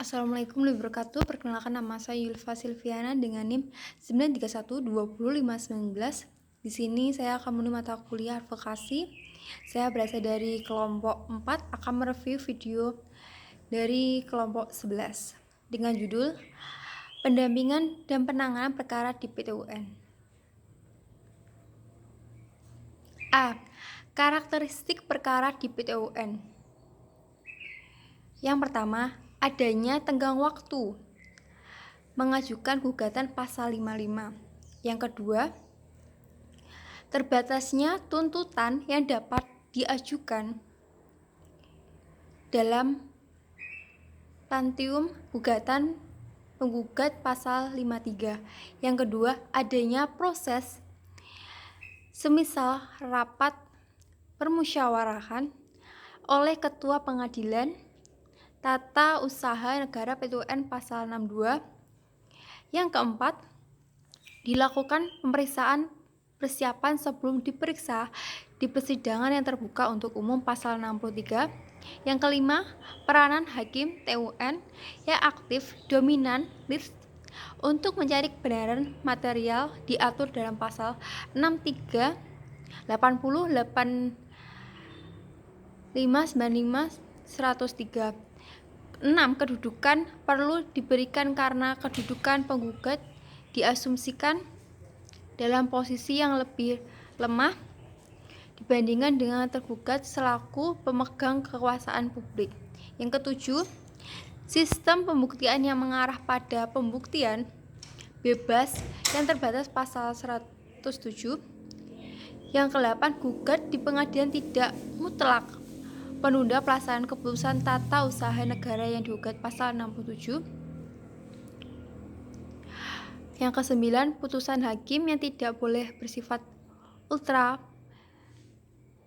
Assalamualaikum warahmatullahi wabarakatuh. Perkenalkan, nama saya Yulfa Silviana dengan NIM 931205919. Di sini saya akan menemani mata kuliah advokasi. Saya berasal dari kelompok 4, akan mereview video dari kelompok 11 dengan judul Pendampingan dan Penanganan Perkara di PT UN. A. Karakteristik perkara di PT UN. Yang pertama, adanya tenggang waktu mengajukan gugatan pasal 55. Yang kedua, terbatasnya tuntutan yang dapat diajukan dalam tantium gugatan penggugat pasal 53. Yang kedua, adanya proses semisal rapat permusyawarahan oleh Ketua Pengadilan Tata Usaha Negara PT UN pasal 62. Yang keempat, dilakukan pemeriksaan persiapan sebelum diperiksa di persidangan yang terbuka untuk umum pasal 63. Yang kelima, peranan hakim TUN yang aktif, dominan, lead untuk mencari kebenaran material diatur dalam pasal 63, 80, 85, 95, 103. 6. Kedudukan perlu diberikan karena kedudukan penggugat diasumsikan dalam posisi yang lebih lemah dibandingkan dengan tergugat selaku pemegang kekuasaan publik. Yang ketujuh, sistem pembuktian yang mengarah pada pembuktian bebas yang terbatas pasal 107. Yang kedelapan, gugat di pengadilan tidak mutlak penunda pelaksanaan keputusan tata usaha negara yang digugat pasal 67. Yang kesembilan, putusan hakim yang tidak boleh bersifat ultra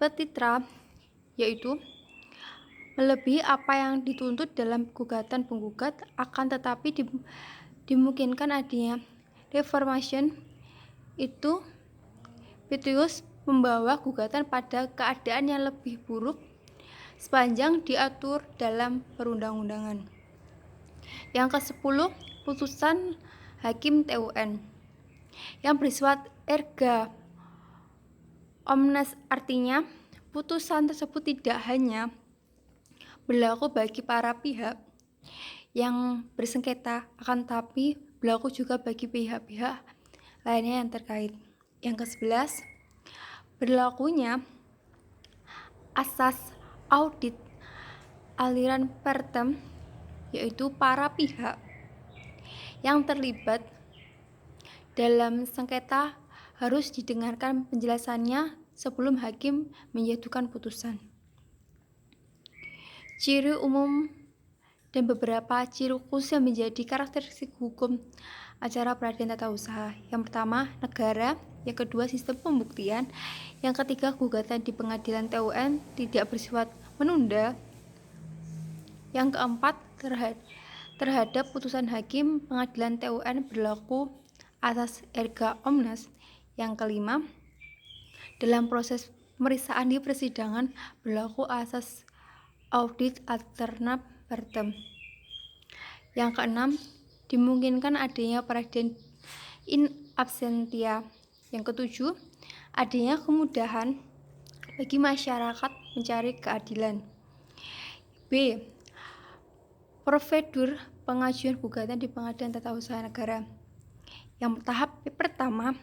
petitra, yaitu melebihi apa yang dituntut dalam gugatan penggugat, akan tetapi dimungkinkan adanya reformation, itu piteus membawa gugatan pada keadaan yang lebih buruk sepanjang diatur dalam perundang-undangan. Yang ke-10, putusan hakim TUN yang bersifat erga omnes, artinya putusan tersebut tidak hanya berlaku bagi para pihak yang bersengketa, akan tapi berlaku juga bagi pihak-pihak lainnya yang terkait. Yang ke-11, berlakunya asas audit aliran pertem, yaitu para pihak yang terlibat dalam sengketa harus didengarkan penjelasannya sebelum hakim menjatuhkan putusan. Ciri umum dan beberapa ciri khusus yang menjadi karakteristik hukum acara peradilan tata usaha. Yang pertama, negara. Yang kedua, sistem pembuktian. Yang ketiga, gugatan di pengadilan TUN tidak bersifat menunda. Yang keempat, terhadap putusan hakim pengadilan TUN berlaku asas erga omnes. Yang kelima, dalam proses pemeriksaan di persidangan berlaku asas audit alterna partem. Yang keenam, dimungkinkan adanya peradilan in absentia. Yang ketujuh, adanya kemudahan bagi masyarakat mencari keadilan. B. Prosedur pengajuan gugatan di pengadilan tata usaha negara. Yang tahap pertama,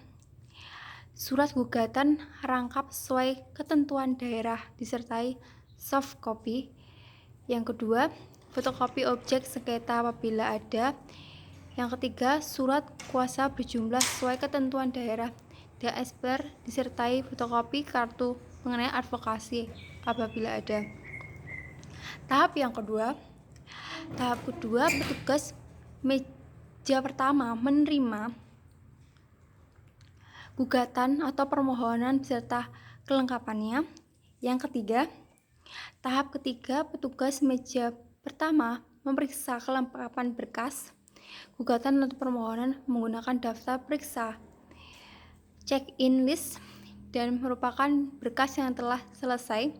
surat gugatan rangkap sesuai ketentuan daerah disertai soft copy. Yang kedua, fotokopi objek sengketa apabila ada. Yang ketiga, surat kuasa berjumlah sesuai ketentuan daerah DSPR disertai fotokopi kartu mengenai advokasi apabila ada. Tahap kedua, petugas meja pertama menerima gugatan atau permohonan beserta kelengkapannya. Yang ketiga, tahap ketiga, petugas meja pertama memeriksa kelengkapan berkas gugatan atau permohonan menggunakan daftar periksa check-in list dan merupakan berkas yang telah selesai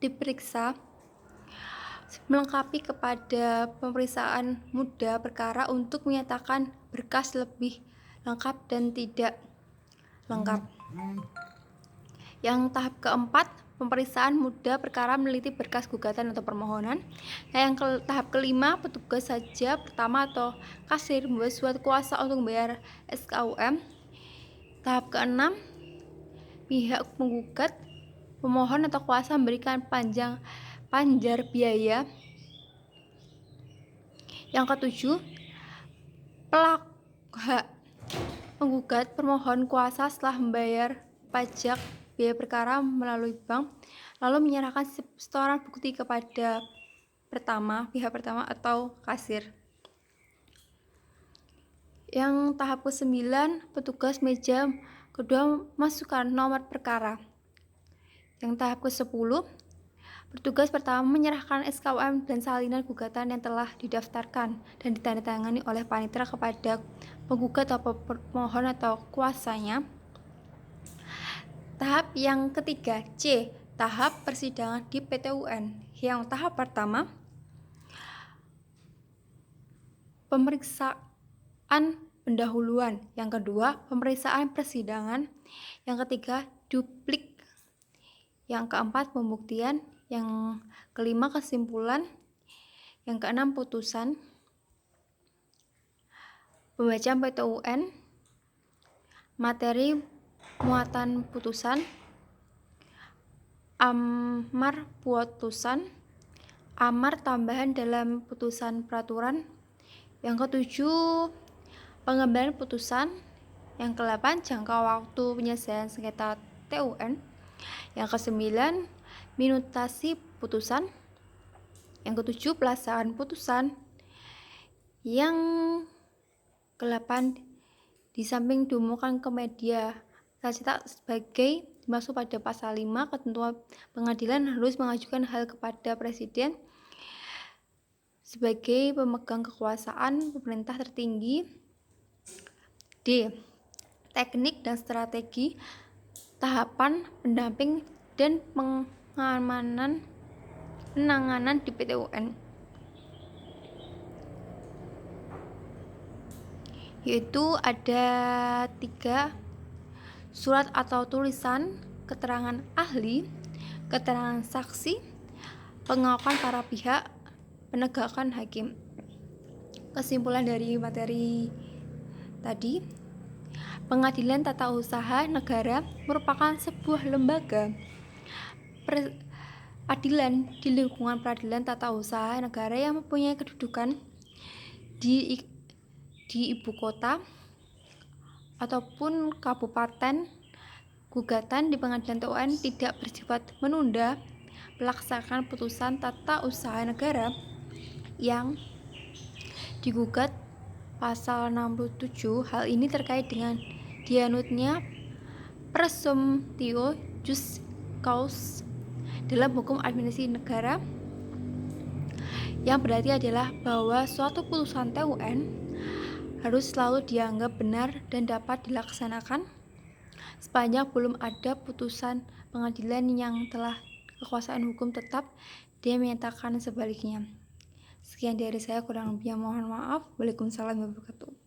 diperiksa melengkapi kepada pemeriksaan muda perkara untuk menyatakan berkas lebih lengkap dan tidak lengkap. Yang tahap keempat, pemeriksaan muda perkara meneliti berkas gugatan atau permohonan. Yang tahap kelima, petugas saja pertama atau kasir membuat surat kuasa untuk membayar SKUM. Tahap keenam, pihak penggugat, pemohon atau kuasa memberikan panjar biaya. Yang ketujuh, hak penggugat permohon kuasa setelah membayar pajak biaya perkara melalui bank lalu menyerahkan setoran bukti kepada pihak pertama atau kasir. Yang tahap ke-9, petugas meja kedua masukkan nomor perkara. Yang tahap ke-10, petugas pertama menyerahkan SKUM dan salinan gugatan yang telah didaftarkan dan ditandatangani oleh panitera kepada penggugat atau pemohon atau kuasanya. Tahap yang ketiga, C. Tahap persidangan di PT UN. Yang tahap pertama, pemeriksaan pendahuluan. Yang kedua, pemeriksaan persidangan. Yang ketiga, duplik. Yang keempat, pembuktian. Yang kelima, kesimpulan. Yang keenam, putusan. Pembacaan PT UN. Materi muatan putusan. Amar putusan. Amar tambahan dalam putusan peraturan. Yang ketujuh, pengembangan putusan. Yang ke-8, jangka waktu penyelesaian sengketa TUN. Yang ke-9, minutasi putusan. Yang ke-7, pelaksanaan putusan. Yang ke-8, di samping diumumkan ke media, saya cetak sebagai dimaksud pada pasal 5, ketentuan pengadilan harus mengajukan hal kepada Presiden sebagai pemegang kekuasaan pemerintah tertinggi. D. Teknik dan strategi tahapan pendamping dan penanganan di PT UN, yaitu ada 3: surat atau tulisan, keterangan ahli, keterangan saksi, pengakuan para pihak, penegakan hakim. Kesimpulan dari materi tadi, Pengadilan Tata Usaha Negara merupakan sebuah lembaga peradilan di lingkungan Peradilan Tata Usaha Negara yang mempunyai kedudukan di ibu kota ataupun kabupaten. Gugatan di Pengadilan TUN tidak bersifat menunda pelaksanaan putusan tata usaha negara yang digugat pasal 67. Hal ini terkait dengan dianutnya presumptio jus causa dalam hukum administrasi negara, yang berarti adalah bahwa suatu putusan TUN harus selalu dianggap benar dan dapat dilaksanakan sepanjang belum ada putusan pengadilan yang telah kekuasaan hukum tetap dia menyatakan sebaliknya. Sekian dari saya, kurang lebihnya mohon maaf. Waalaikumsalam warahmatullahi wabarakatuh.